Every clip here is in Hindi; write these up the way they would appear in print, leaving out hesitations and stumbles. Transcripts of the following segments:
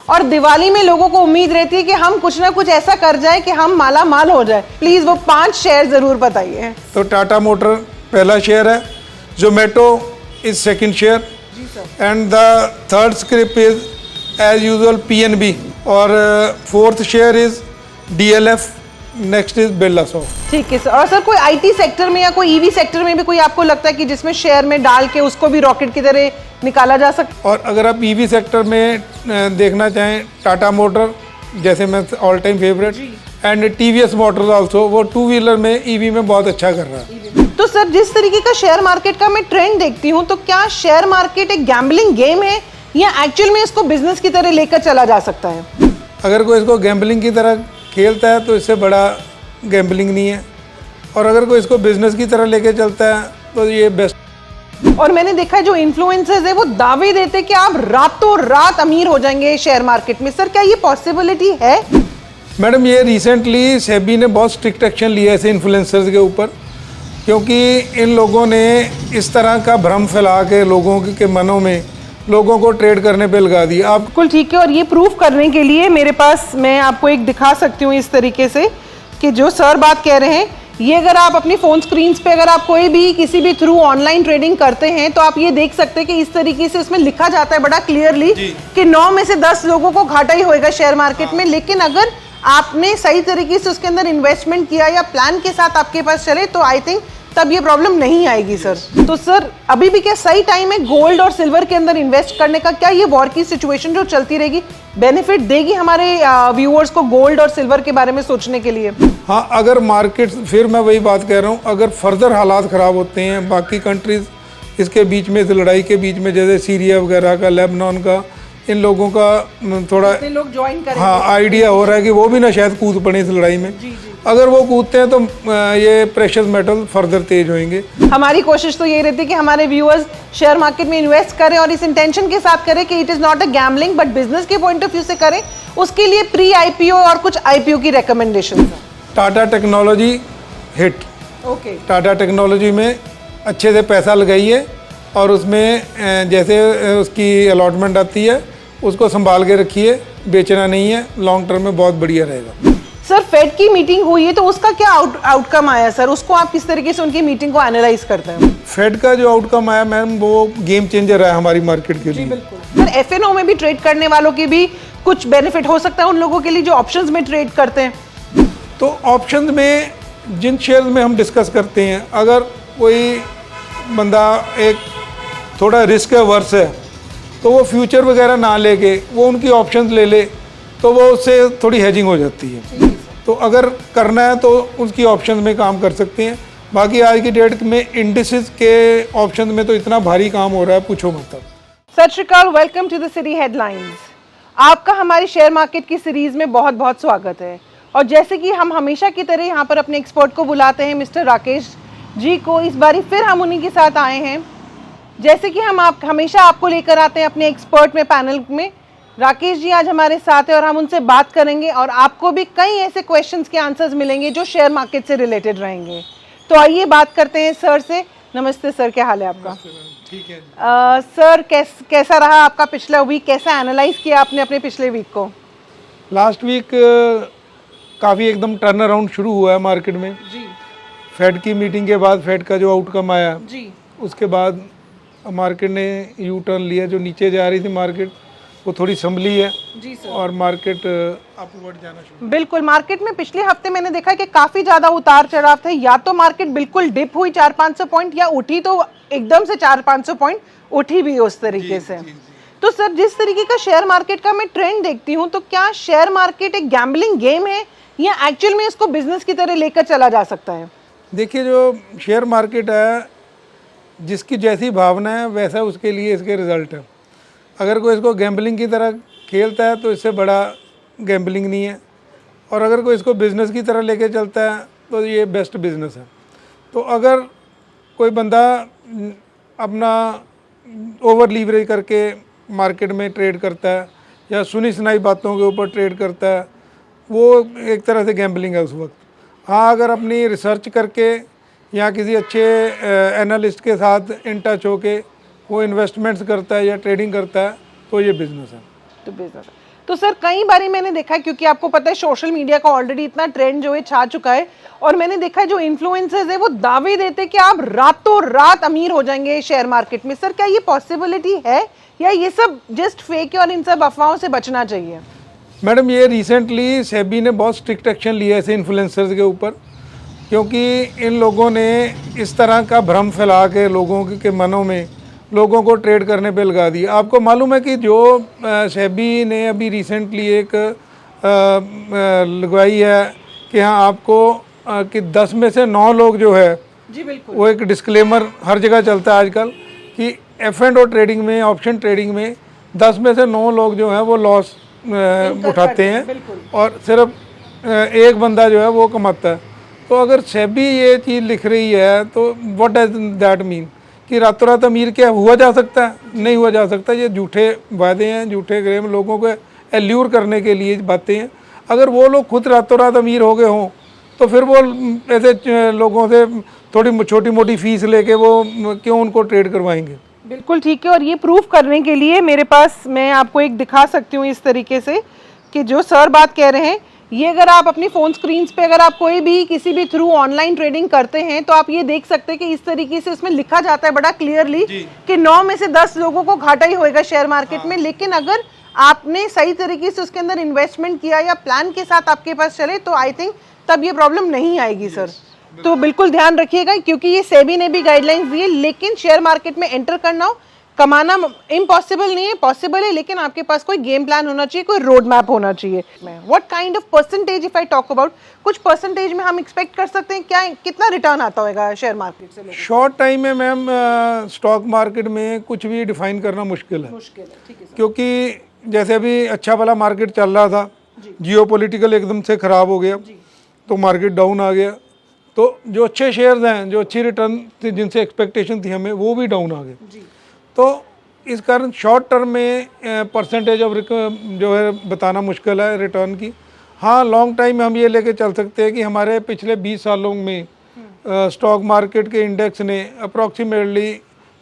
और दिवाली में लोगों को उम्मीद रहती है कि हम कुछ ना कुछ ऐसा कर जाए कि हम माला माल हो जाए। प्लीज वो 5 शेयर जरूर बताइए। तो टाटा मोटर पहला शेयर है, Zomato is second share, and the third scrip is as usual PNB, और fourth share is DLF, next is Birla soft. ठीक है सर। और सर कोई आईटी सेक्टर में या कोई ईवी सेक्टर में भी कोई आपको लगता है कि जिसमें शेयर में डाल के उसको भी रॉकेट की तरह निकाला जा सकता? और अगर आप ईवी सेक्टर में देखना चाहें, टाटा मोटर जैसे मैं all time favourite, and TVS Motors also, वो 2 व्हीलर में ईवी में बहुत अच्छा कर रहा है। तो सर जिस तरीके का शेयर मार्केट का मैं ट्रेंड देखती हूँ, तो क्या शेयर मार्केट एक गैम्बलिंग गेम है या एक्चुअल में इसको बिजनेस की तरह लेकर चला जा सकता है? अगर कोई इसको गैम्बलिंग की तरह खेलता है तो इससे बड़ा गैम्बलिंग नहीं है, और अगर कोई इसको बिजनेस की तरह लेके चलता है तो ये बेस्ट। और मैंने देखा है जो इन्फ्लुएंसर्स है वो दावे देते हैं कि आप रातों रात अमीर हो जाएंगे शेयर मार्केट में। सर क्या ये पॉसिबिलिटी है? मैडम, ये रिसेंटली सेबी ने बहुत स्ट्रिक्ट एक्शन लिया है ऐसे इन्फ्लुएंसर्स के ऊपर, क्योंकि इन लोगों ने इस तरह का भ्रम फैला के लोगों के मनों में लोगों को ट्रेड करने पे लगा दिया। आप बिल्कुल ठीक है। और ये प्रूफ करने के लिए मेरे पास, मैं आपको एक दिखा सकती हूँ इस तरीके से कि जो सर बात कह रहे हैं, ये अगर आप अपनी फ़ोन स्क्रीन्स पे अगर आप कोई भी किसी भी थ्रू ऑनलाइन ट्रेडिंग करते हैं तो आप ये देख सकते हैं कि इस तरीके से उसमें लिखा जाता है बड़ा क्लियरली कि 9 में से 10 लोगों को घाटा ही होएगा शेयर मार्केट में। लेकिन अगर आपने सही तरीके से उसके अंदर इन्वेस्टमेंट किया या प्लान के साथ आपके पास चले तो आई थिंक तब ये प्रॉब्लम नहीं आएगी सर। तो सर अभी भी क्या सही टाइम है गोल्ड और सिल्वर के अंदर इन्वेस्ट करने का? क्या ये वॉर की सिचुएशन जो चलती रहेगी बेनिफिट देगी हमारे व्यूअर्स को गोल्ड और सिल्वर के बारे में सोचने के लिए? हाँ, अगर मार्केट, फिर मैं वही बात कह रहा हूँ, अगर फर्दर हालात ख़राब होते हैं बाकी कंट्रीज़ इसके बीच में, इस लड़ाई के बीच में, जैसे सीरिया वगैरह का, लेबनान का, इन लोगों का थोड़ा लोग ज्वाइन करेंगे, हाँ आइडिया हो रहा है कि वो भी ना शायद कूद पड़े इस लड़ाई में। अगर वो कूदते हैं तो ये प्रेशियस मेटल फर्दर तेज होंगे। हमारी कोशिश तो यही रहती है कि हमारे व्यूअर्स शेयर मार्केट में इन्वेस्ट करें और इस इंटेंशन के साथ करें कि it is not a gambling but business के पॉइंट ऑफ व्यू से करें। उसके लिए प्री आईपीओ और कुछ आईपीओ की recommendation. Tata technology hit, okay, Tata technology में अच्छे से पैसा लगाइए और उसमें जैसे उसकी अलॉटमेंट आती है उसको संभाल के रखिए, बेचना नहीं है, लॉन्ग टर्म में बहुत बढ़िया रहेगा। सर फेड की मीटिंग हुई है तो उसका क्या आउटकम आया सर? उसको आप किस तरीके से उनकी मीटिंग को एनालाइज करते हैं? फेड का जो आउटकम आया मैम, वो गेम चेंजर है हमारी मार्केट के लिए। बिल्कुल सर। एफएनओ में भी ट्रेड करने वालों की भी कुछ बेनिफिट हो सकता है उन लोगों के लिए जो ऑप्शंस में ट्रेड करते हैं? तो ऑप्शंस में जिन शेयर्स में हम डिस्कस करते हैं, अगर कोई बंदा एक थोड़ा रिस्क अवर्स है तो वो फ्यूचर वगैरह ना लेके वो उनकी ऑप्शंस ले ले तो वो उससे थोड़ी हेजिंग हो जाती है। तो अगर करना है तो उसकी ऑप्शंस में काम कर सकते हैं। बाकी आज की डेट में इंडिसेस के ऑप्शंस में तो इतना भारी काम हो रहा है, पूछो मत। Sat Shri Akal, welcome to the city headlines. आपका हमारी शेयर मार्केट की सीरीज में बहुत बहुत स्वागत है। और जैसे कि हम हमेशा की तरह यहाँ पर अपने एक्सपर्ट को बुलाते हैं, मिस्टर राकेश जी को, इस बारी फिर हम उन्हीं के साथ आए हैं। जैसे कि हम हमेशा आपको लेकर आते हैं अपने एक्सपर्ट में, पैनल में। राकेश जी आज हमारे साथ है और हम उनसे बात करेंगे और आपको भी कई ऐसे क्वेश्चंस के आंसर्स मिलेंगे जो शेयर मार्केट से रिलेटेड रहेंगे। तो आइए बात करते हैं सर से। नमस्ते सर, क्या हाल है आपका? ठीक है सर कैसा रहा आपका पिछला वीक? कैसा एनालाइज किया आपने अपने पिछले वीक को? लास्ट वीक काफ़ी एकदम टर्न अराउंड शुरू हुआ है मार्केट में जी। फेड की मीटिंग के बाद फेड का जो आउटकम आया जी, उसके बाद मार्केट ने यू टर्न लिया। जो नीचे जा रही थी मार्केट वो थोड़ी संभली है जी सर। और मार्केट अपवर्ड जाना शुरू। बिल्कुल, मार्केट में पिछले हफ्ते मैंने देखा कि काफी ज्यादा उतार चढ़ाव थे। या तो मार्केट बिल्कुल डिप हुई 400-500 पॉइंट, या उठी तो एकदम से 400-500 पॉइंट उठी भी उस तरीके से। तो सर जिस तरीके का शेयर मार्केट का मैं ट्रेंड देखती हूँ, तो क्या शेयर मार्केट एक गैम्बलिंग गेम है या एक्चुअल में इसको बिजनेस की तरह लेकर चला जा सकता है? देखिए, जो शेयर मार्केट है जिसकी जैसी भावना है वैसा उसके लिए इसके रिजल्ट है। अगर कोई इसको गैम्बलिंग की तरह खेलता है तो इससे बड़ा गैम्बलिंग नहीं है, और अगर कोई इसको बिज़नेस की तरह लेके चलता है तो ये बेस्ट बिज़नेस है। तो अगर कोई बंदा अपना ओवर लीवरेज करके मार्केट में ट्रेड करता है या सुनी सुनाई बातों के ऊपर ट्रेड करता है, वो एक तरह से गैम्बलिंग है उस वक्त। हाँ, अगर अपनी रिसर्च करके या किसी अच्छे एनालिस्ट के साथ इन टच होके वो इन्वेस्टमेंट्स करता है या ट्रेडिंग करता है तो ये बिजनेस है। तो बिजनेस है। तो सर कई बारी मैंने देखा है, क्योंकि आपको पता है सोशल मीडिया का ऑलरेडी इतना ट्रेंड जो है छा चुका है, और मैंने देखा है जो इन्फ्लुएंसर्स है वो दावे देते हैं कि आप रातों रात अमीर हो जाएंगे शेयर मार्केट में। सर क्या ये पॉसिबिलिटी है या ये सब जस्ट फेक है और इन सब अफवाहों से बचना चाहिए? मैडम ये रिसेंटली सेबी ने बहुत स्ट्रिक्ट एक्शन लिया है ऐसे इन्फ्लुएंसर्स के ऊपर, क्योंकि इन लोगों ने इस तरह का भ्रम फैला के लोगों के मनों में लोगों को ट्रेड करने पे लगा दिया। आपको मालूम है कि जो सेबी ने अभी रिसेंटली एक लगवाई है कि हाँ आपको कि 10 में से 9 लोग जो है जी बिल्कुल, वो एक डिस्क्लेमर हर जगह चलता है आजकल कि F&O ट्रेडिंग में, ऑप्शन ट्रेडिंग में 10 में से 9 लोग जो हैं वो लॉस उठाते हैं और सिर्फ एक बंदा जो है वो कमाता है। तो अगर सेबी ये चीज़ लिख रही है तो व्हाट डज दैट मीन कि रातों रात अमीर क्या हुआ जा सकता है? नहीं हुआ जा सकता। ये झूठे वादे हैं, झूठे क्लेम, लोगों को एल्यूर करने के लिए बातें हैं। अगर वो लोग खुद रातों रात अमीर हो गए हों तो फिर वो ऐसे लोगों से थोड़ी छोटी मोटी फीस लेके वो क्यों उनको ट्रेड करवाएंगे? बिल्कुल ठीक है। और ये प्रूफ करने के लिए मेरे पास, मैं आपको एक दिखा सकती हूँ इस तरीके से कि जो सर बात कह रहे हैं, ये अगर आप अपनी फ़ोन स्क्रीन्स पे अगर आप कोई भी किसी भी थ्रू ऑनलाइन ट्रेडिंग करते हैं तो आप ये देख सकते हैं कि इस तरीके से उसमें लिखा जाता है बड़ा क्लियरली कि 9 में से 10 लोगों को घाटा ही होएगा शेयर मार्केट में। लेकिन अगर आपने सही तरीके से उसके अंदर इन्वेस्टमेंट किया या प्लान के साथ आपके पास चले तो आई थिंक तब ये प्रॉब्लम नहीं आएगी सर। तो बिल्कुल ध्यान रखिएगा, क्योंकि ये सेबी ने भी गाइडलाइंस दी है। लेकिन शेयर मार्केट में एंटर करना हो, कमाना इम्पॉसिबल नहीं है, पॉसिबल है, लेकिन आपके पास कोई गेम प्लान होना चाहिए, कोई रोड मैप होना चाहिए। What kind of percentage if I talk about, कुछ परसेंटेज में हम एक्सपेक्ट कर सकते हैं क्या, कितना रिटर्न आता होगा शेयर मार्केट से? शॉर्ट टाइम में मैम स्टॉक मार्केट में कुछ भी डिफाइन करना मुश्किल है, ठीक है, क्योंकि जैसे अभी अच्छा वाला मार्केट चल रहा था, जियोपॉलिटिकल एकदम से ख़राब हो गया तो मार्केट डाउन आ गया, तो जो अच्छे शेयर्स हैं, जो अच्छी रिटर्न थी, जिनसे एक्सपेक्टेशन थी हमें, वो भी डाउन आ गए। तो इस कारण शॉर्ट टर्म में परसेंटेज ऑफ जो है बताना मुश्किल है रिटर्न की। हाँ, लॉन्ग टाइम में हम ये लेके चल सकते हैं कि हमारे पिछले 20 सालों में स्टॉक मार्केट के इंडेक्स ने अप्रॉक्सीमेटली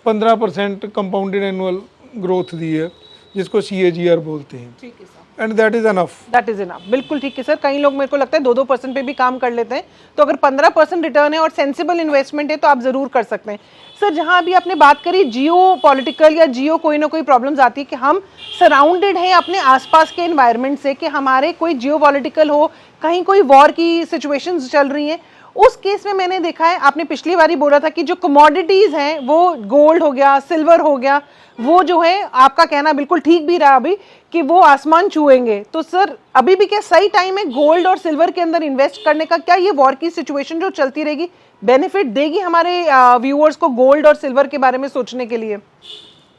15% कंपाउंडेड एनुअल ग्रोथ दी है, जिसको CAGR बोलते हैं। ठीक है sir, and that is enough. That is enough, बिल्कुल ठीक है सर। कई लोग, मेरे को लगता है 2-2% पे भी काम कर लेते हैं, तो अगर 15% रिटर्न है और सेंसिबल इन्वेस्टमेंट है तो आप जरूर कर सकते हैं। सर जहां अभी आपने बात करी जियो पॉलिटिकल या जियो कोई ना कोई प्रॉब्लम्स आती है कि हम सराउंडेड हैं अपने आसपास के एनवायरनमेंट से, कि हमारे कोई जियो पॉलिटिकल हो, कहीं कोई वॉर की सिचुएशंस चल रही हैं, उस केस में मैंने देखा है, आपने पिछली बार ही बोला था कि जो कमोडिटीज हैं वो गोल्ड हो गया, सिल्वर हो गया, वो जो है आपका कहना बिल्कुल ठीक भी रहा अभी कि वो आसमान छुएंगे। तो सर अभी भी क्या सही टाइम है गोल्ड और सिल्वर के अंदर इन्वेस्ट करने का? क्या ये वॉर की सिचुएशन जो चलती रहेगी बेनिफिट देगी हमारे व्यूअर्स को गोल्ड और सिल्वर के बारे में सोचने के लिए?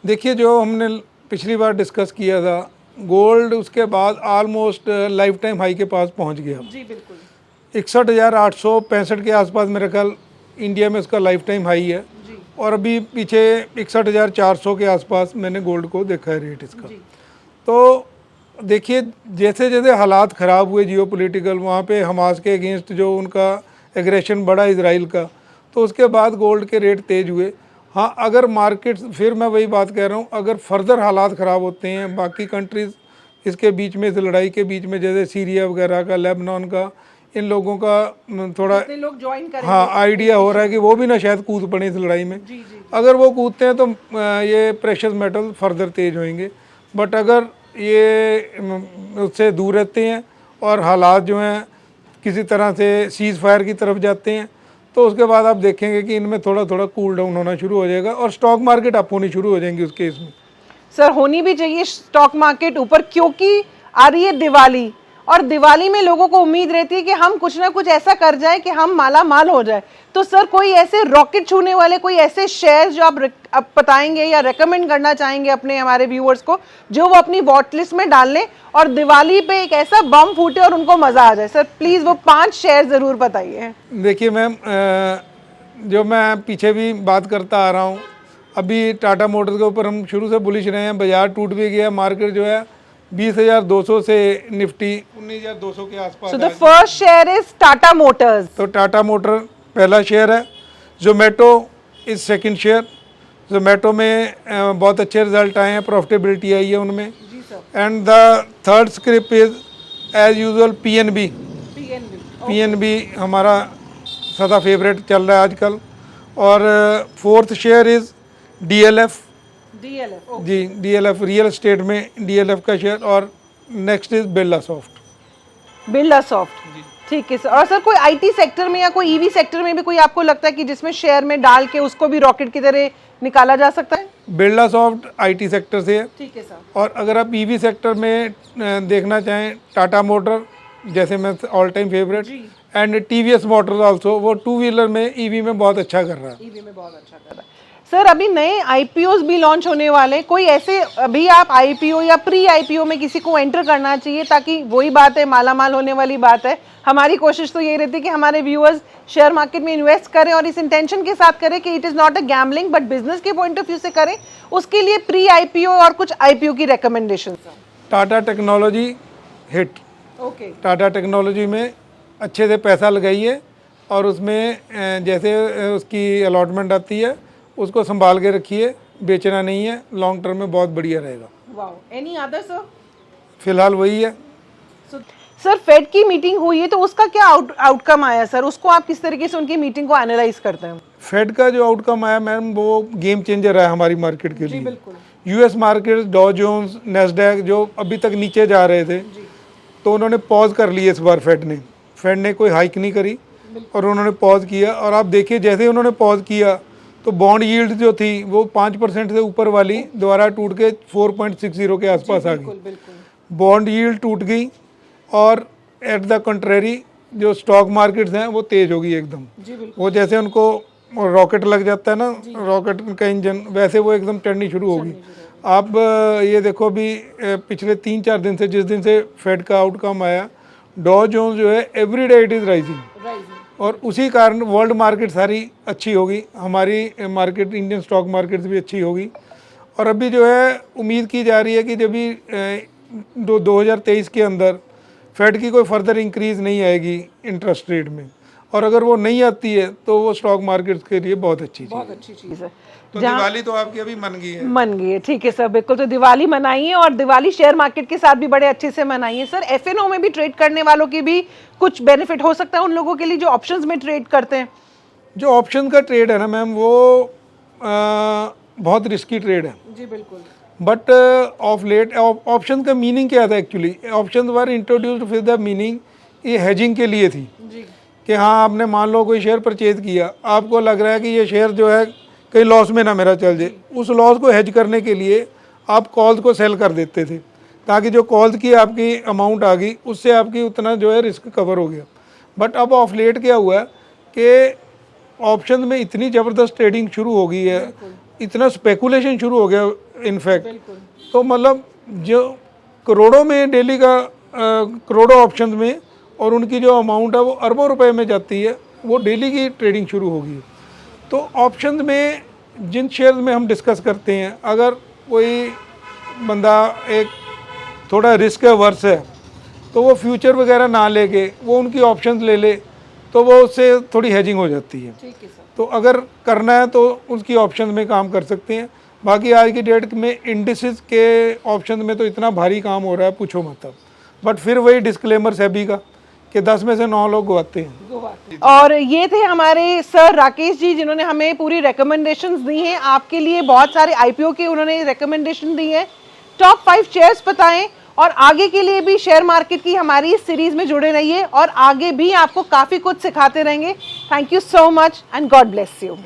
देखिए, जो हमने पिछली बार डिस्कस किया था, गोल्ड उसके बाद ऑलमोस्ट लाइफ टाइम हाई के पास पहुंच गया। जी बिल्कुल, 61,865 के आसपास मेरे ख्याल इंडिया में इसका लाइफ टाइम हाई है, और अभी पीछे 61,400 के आसपास मैंने गोल्ड को देखा है रेट इसका। तो देखिए, जैसे जैसे हालात ख़राब हुए जियोपॉलिटिकल, वहाँ पे हमास के अगेंस्ट जो उनका एग्रेशन बढ़ा इजराइल का, तो उसके बाद गोल्ड के रेट तेज़ हुए। हाँ, अगर मार्केट, फिर मैं वही बात कह रहा हूँ, अगर फर्दर हालात ख़राब होते हैं बाकी कंट्रीज़ इसके बीच में, इस लड़ाई के बीच में, जैसे सीरिया वगैरह का, लेबनान का, इन लोगों का थोड़ा लोग ज्वाइन करेंगे, हाँ आइडिया हो रहा है कि वो भी ना शायद कूद पड़े इस लड़ाई में। अगर वो कूदते हैं तो ये प्रेशियस मेटल फर्दर तेज होंगे। बट अगर ये उससे दूर रहते हैं और हालात जो हैं किसी तरह से सीज़ फायर की तरफ जाते हैं, तो उसके बाद आप देखेंगे कि इनमें थोड़ा थोड़ा कूल डाउन होना शुरू हो जाएगा और स्टॉक मार्केट अप होनी शुरू हो जाएंगी उस केस में। सर होनी भी चाहिए स्टॉक मार्केट ऊपर, क्योंकि आ रही है दिवाली, और दिवाली में लोगों को उम्मीद रहती है कि हम कुछ ना कुछ ऐसा कर जाए कि हम माला माल हो जाए। तो सर कोई ऐसे रॉकेट छूने वाले कोई ऐसे शेयर जो आप बताएंगे या रेकमेंड करना चाहेंगे अपने हमारे व्यूअर्स को, जो वो अपनी वॉच लिस्ट में डाल लें और दिवाली पे एक ऐसा बम फूटे और उनको मजा आ जाए? सर प्लीज वो 5 शेयर जरूर बताइए। देखिए मैम, जो मैं पीछे भी बात करता आ रहा हूँ, अभी टाटा मोटर्स के ऊपर हम शुरू से बुलिश रहे हैं, बाजार टूट भी गया, मार्केट जो है 20,200 से निफ्टी 19,200 के आसपास। So the first share is Tata Motors. तो टाटा मोटर पहला शेयर है। Zomato is second share. Zomato में बहुत अच्छे रिजल्ट आए हैं, प्रॉफिटेबिलिटी आई है उनमें। Sir. And the third script is as usual PNB। PNB हमारा सदा फेवरेट चल रहा है आजकल। और फोर्थ शेयर इज DLF। जी, DLF रियल एस्टेट में DLF का शेयर। और नेक्स्ट इज बिरला सॉफ्ट। ठीक है सर। और सर कोई IT सेक्टर में या कोई EV सेक्टर में भी कोई आपको लगता है कि जिसमें शेयर में डाल के उसको भी रॉकेट की तरह निकाला जा सकता है? बिरला सॉफ्ट IT सेक्टर से है। ठीक है सर। और अगर आप EV सेक्टर में देखना चाहें, टाटा मोटर जैसे मैं all time favourite, and TVS Motors also, वो 2 व्हीलर में EV में बहुत अच्छा कर रहा है। EV में बहुत अच्छा कर रहा है। सर अभी नए IPOs भी लॉन्च होने वाले, कोई ऐसे अभी आप IPO या प्री IPO में किसी को एंटर करना चाहिए, ताकि वही बात है, मालामाल होने वाली बात है। हमारी कोशिश तो ये रहती है कि हमारे व्यूअर्स शेयर मार्केट में इन्वेस्ट करें और इस इंटेंशन के साथ करें कि it is not a gambling but business के पॉइंट ऑफ व्यू से करें। उसके लिए प्री IPO और कुछ IPO की recommendation. Tata technology hit. Okay. Tata technology में अच्छे से पैसा लगाइए और उसमें जैसे उसकी अलॉटमेंट आती है उसको संभाल के रखिए, बेचना नहीं है, लॉन्ग टर्म में बहुत बढ़िया रहेगा। वाओ। Any other sir? फिलहाल वही है। सर फेड की मीटिंग हुई है तो उसका क्या आउटकम आया सर? उसको आप किस तरीके से उनकी मीटिंग को एनालाइज करते हैं? फेड का जो आउटकम आया मैम, वो गेम चेंजर है हमारी मार्केट के लिए। बिल्कुल। US मार्केट, डॉ जोन्स, नैस्डैक जो अभी तक नीचे जा रहे थे, तो उन्होंने पॉज कर लिए इस बार। फेड ने कोई हाइक नहीं करी और उन्होंने पॉज किया। और आप देखिए जैसे ही उन्होंने पॉज किया तो बॉन्ड यील्ड जो थी वो 5% से ऊपर वाली दोबारा टूट के 4.60 के आसपास आ गई। बॉन्ड यील्ड टूट गई और एट द कंट्रेरी जो स्टॉक मार्केट्स हैं वो तेज हो गई एकदम। वो जैसे उनको रॉकेट लग जाता है ना, रॉकेट का इंजन, वैसे वो एकदम चढ़नी शुरू होगी। आप ये देखो अभी पिछले 3-4 दिन से, जिस दिन से फेड का आउटकम आया, डॉ जोन्स जो है एवरीडे इट इज़ राइजिंग। और उसी कारण वर्ल्ड मार्केट सारी अच्छी होगी, हमारी मार्केट, इंडियन स्टॉक मार्केट्स भी अच्छी होगी। और अभी जो है उम्मीद की जा रही है कि जब भी 2023 के अंदर फेड की कोई फर्दर इंक्रीज़ नहीं आएगी इंटरेस्ट रेट में, और अगर वो नहीं आती है तो वो स्टॉक मार्केट्स के लिए बहुत अच्छी चीज़ है। तो दिवाली तो आपकी अभी मन गई है। ठीक है सर, बिल्कुल। तो दिवाली मनाइए और दिवाली शेयर मार्केट के साथ भी बड़े अच्छे से मनाइए। सर FNO में भी ट्रेड करने वालों की भी कुछ बेनिफिट हो सकता है उन लोगों के लिए जो ऑप्शंस में ट्रेड करते हैं? जो ऑप्शन का ट्रेड है ना मैम, वो बहुत रिस्की ट्रेड है। जी बिल्कुल। बट ऑफ लेट ऑप्शन का मीनिंग क्या था actually? Option were introduced with the meaning, ये हेजिंग के लिए थी कि हाँ, आपने मान लो कोई शेयर परचेज किया, आपको लग रहा है कि ये शेयर जो है कहीं लॉस में ना मेरा चल जाए, उस लॉस को हेज करने के लिए आप कॉल्स को सेल कर देते थे, ताकि जो कॉल्स की आपकी अमाउंट आ गई उससे आपकी उतना जो है रिस्क कवर हो गया। बट अब ऑफ लेट क्या हुआ कि ऑप्शन में इतनी ज़बरदस्त ट्रेडिंग शुरू हो गई है, इतना स्पेकुलेशन शुरू हो गया इनफैक्ट, तो मतलब जो करोड़ों में डेली का करोड़ों ऑप्शन में, और उनकी जो अमाउंट है वो अरबों रुपए में जाती है, वो डेली की ट्रेडिंग शुरू हो गई। तो ऑप्शन में जिन शेयर में हम डिस्कस करते हैं, अगर कोई बंदा एक थोड़ा रिस्क वर्स है तो वो फ्यूचर वगैरह ना लेके वो उनकी ऑप्शंस ले ले, तो वो उससे थोड़ी हेजिंग हो जाती है। ठीक है सर। तो अगर करना है तो उसकी ऑप्शन में काम कर सकते हैं। बाकी आज की डेट में इंडिसेस के ऑप्शन में तो इतना भारी काम हो रहा है, पूछो मत। बट फिर वही डिस्क्लेमर सेबी का कि 10 में से 9 लोग गवाते हैं। और ये थे हमारे सर राकेश जी, जिन्होंने हमें पूरी रिकमेंडेशंस दी हैं। आपके लिए बहुत सारे IPO के उन्होंने रिकमेंडेशन दी है। टॉप 5 शेयर्स बताएं और आगे के लिए भी शेयर मार्केट की हमारी इस सीरीज में जुड़े रहिए और आगे भी आपको काफ़ी कुछ सिखाते रहेंगे। Thank you so much and God bless you.